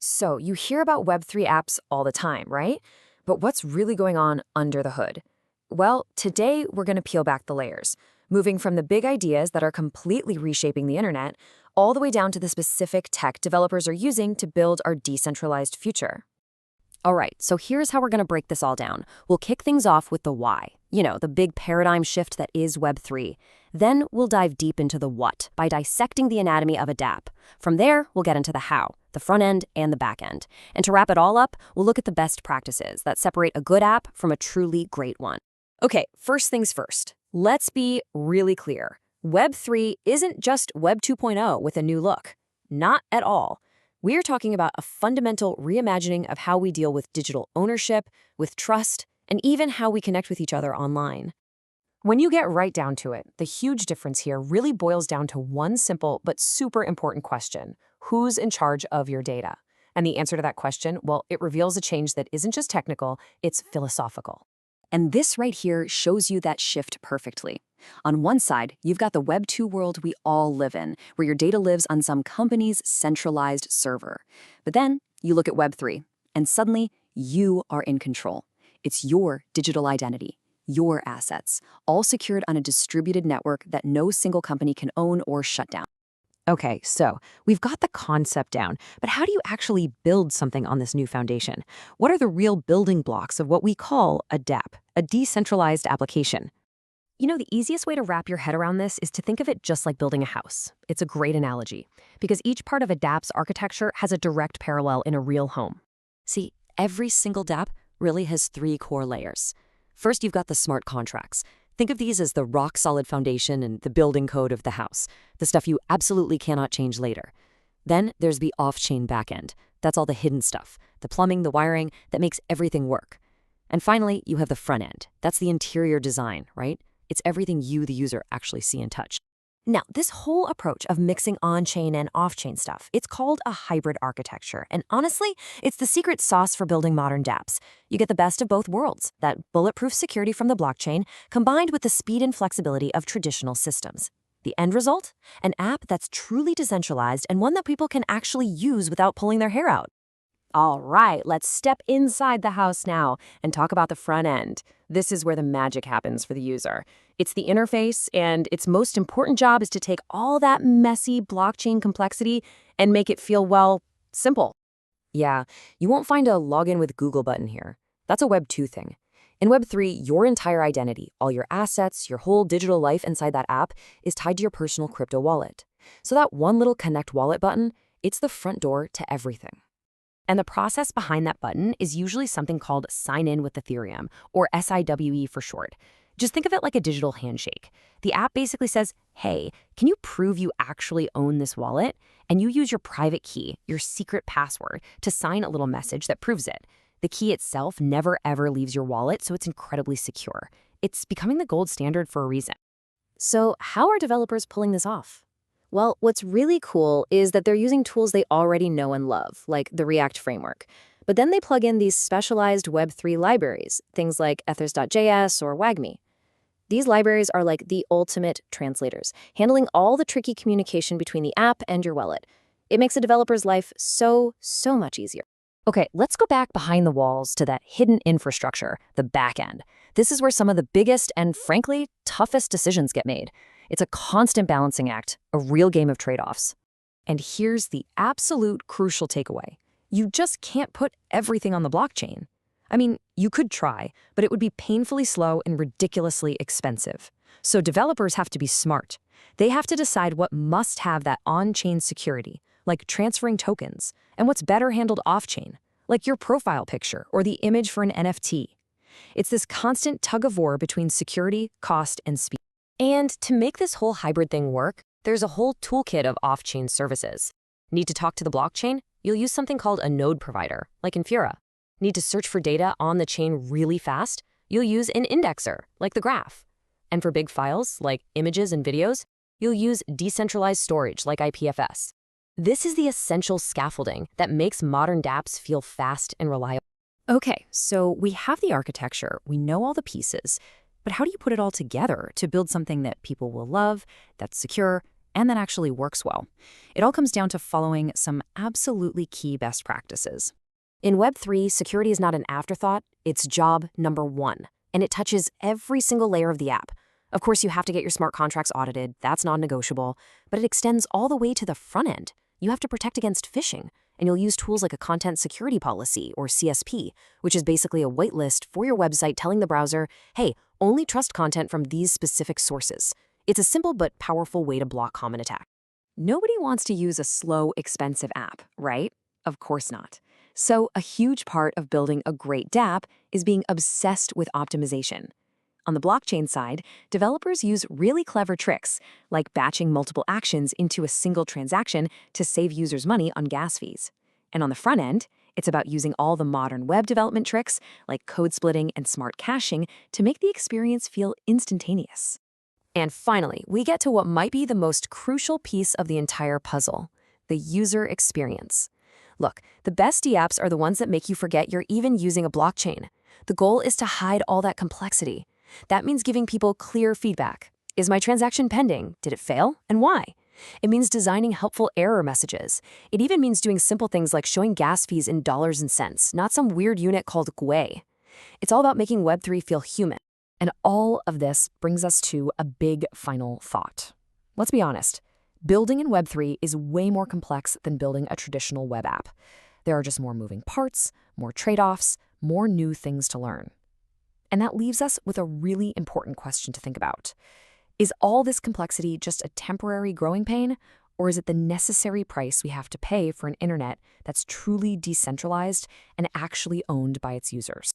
So you hear about Web3 apps all the time, right? But what's really going on under the hood? Well, today we're going to peel back the layers, moving from the big ideas that are completely reshaping the internet all the way down to the specific tech developers are using to build our decentralized future. All right, so here's how we're going to break this all down. We'll kick things off with the why, the big paradigm shift that is Web3. Then we'll dive deep into the what by dissecting the anatomy of a dApp. From there, we'll get into the how, the front end and the back end. And to wrap it all up, we'll look at the best practices that separate a good app from a truly great one. Okay, first things first. Let's be really clear. Web3 isn't just Web 2.0 with a new look. Not at all. We're talking about a fundamental reimagining of how we deal with digital ownership, with trust, and even how we connect with each other online. When you get right down to it, the huge difference here really boils down to one simple but super important question. Who's in charge of your data? And the answer to that question, well, it reveals a change that isn't just technical, it's philosophical. And this right here shows you that shift perfectly. On one side, you've got the Web 2 world we all live in, where your data lives on some company's centralized server. But then you look at Web 3, and suddenly you are in control. It's your digital identity, your assets, all secured on a distributed network that no single company can own or shut down. Okay, so we've got the concept down, but how do you actually build something on this new foundation? What are the real building blocks of what we call a dApp, a decentralized application? The easiest way to wrap your head around this is to think of it just like building a house. It's a great analogy, because each part of a dApp's architecture has a direct parallel in a real home. See, every single dApp really has three core layers. First, you've got the smart contracts. Think of these as the rock-solid foundation and the building code of the house, the stuff you absolutely cannot change later. Then there's the off-chain backend. That's all the hidden stuff, the plumbing, the wiring, that makes everything work. And finally, you have the front end. That's the interior design, right? It's everything you, the user, actually see and touch. Now, this whole approach of mixing on-chain and off-chain stuff, it's called a hybrid architecture. And honestly, it's the secret sauce for building modern dApps. You get the best of both worlds, that bulletproof security from the blockchain, combined with the speed and flexibility of traditional systems. The end result? An app that's truly decentralized and one that people can actually use without pulling their hair out. All right, let's step inside the house now and talk about the front end. This is where the magic happens for the user. It's the interface, and its most important job is to take all that messy blockchain complexity and make it feel, well, simple. Yeah, you won't find a login with Google button here. That's a Web 2 thing. In Web 3, your entire identity, all your assets, your whole digital life inside that app is tied to your personal crypto wallet. So that one little Connect Wallet button, it's the front door to everything. And the process behind that button is usually something called Sign In with Ethereum, or SIWE for short. Just think of it like a digital handshake. The app basically says, hey, can you prove you actually own this wallet? And you use your private key, your secret password, to sign a little message that proves it. The key itself never ever leaves your wallet, so it's incredibly secure. It's becoming the gold standard for a reason. So how are developers pulling this off? Well, what's really cool is that they're using tools they already know and love, like the React framework. But then they plug in these specialized Web3 libraries, things like Ethers.js or WAGMI. These libraries are like the ultimate translators, handling all the tricky communication between the app and your wallet. It makes a developer's life so much easier. Okay, let's go back behind the walls to that hidden infrastructure, the back end. This is where some of the biggest and, frankly, toughest decisions get made. It's a constant balancing act, a real game of trade-offs. And here's the absolute crucial takeaway. You just can't put everything on the blockchain. I mean, you could try, but it would be painfully slow and ridiculously expensive. So developers have to be smart. They have to decide what must have that on-chain security, like transferring tokens, and what's better handled off-chain, like your profile picture or the image for an NFT. It's this constant tug-of-war between security, cost, and speed. And to make this whole hybrid thing work, there's a whole toolkit of off-chain services. Need to talk to the blockchain? You'll use something called a node provider, like Infura. Need to search for data on the chain really fast? You'll use an indexer, like the Graph. And for big files, like images and videos, you'll use decentralized storage, like IPFS. This is the essential scaffolding that makes modern dApps feel fast and reliable. Okay, so we have the architecture, we know all the pieces, but how do you put it all together to build something that people will love, that's secure, and that actually works well. It all comes down to following some absolutely key best practices. In Web3, security is not an afterthought, it's job number one, and it touches every single layer of the app. Of course, you have to get your smart contracts audited, that's non-negotiable, but it extends all the way to the front end. You have to protect against phishing, and you'll use tools like a content security policy, or CSP, which is basically a whitelist for your website telling the browser, hey, only trust content from these specific sources. It's a simple but powerful way to block common attacks. Nobody wants to use a slow, expensive app, right? Of course not. So a huge part of building a great dApp is being obsessed with optimization. On the blockchain side, developers use really clever tricks, like batching multiple actions into a single transaction to save users money on gas fees. And on the front end, it's about using all the modern web development tricks, like code splitting and smart caching, to make the experience feel instantaneous. And finally, we get to what might be the most crucial piece of the entire puzzle: the user experience. Look, the best dApps are the ones that make you forget you're even using a blockchain. The goal is to hide all that complexity. That means giving people clear feedback. Is my transaction pending? Did it fail? And why? It means designing helpful error messages. It even means doing simple things like showing gas fees in dollars and cents, not some weird unit called GUI. It's all about making Web3 feel human. And all of this brings us to a big final thought. Let's be honest. Building in Web3 is way more complex than building a traditional web app. There are just more moving parts, more trade-offs, more new things to learn. And that leaves us with a really important question to think about. Is all this complexity just a temporary growing pain, or is it the necessary price we have to pay for an internet that's truly decentralized and actually owned by its users?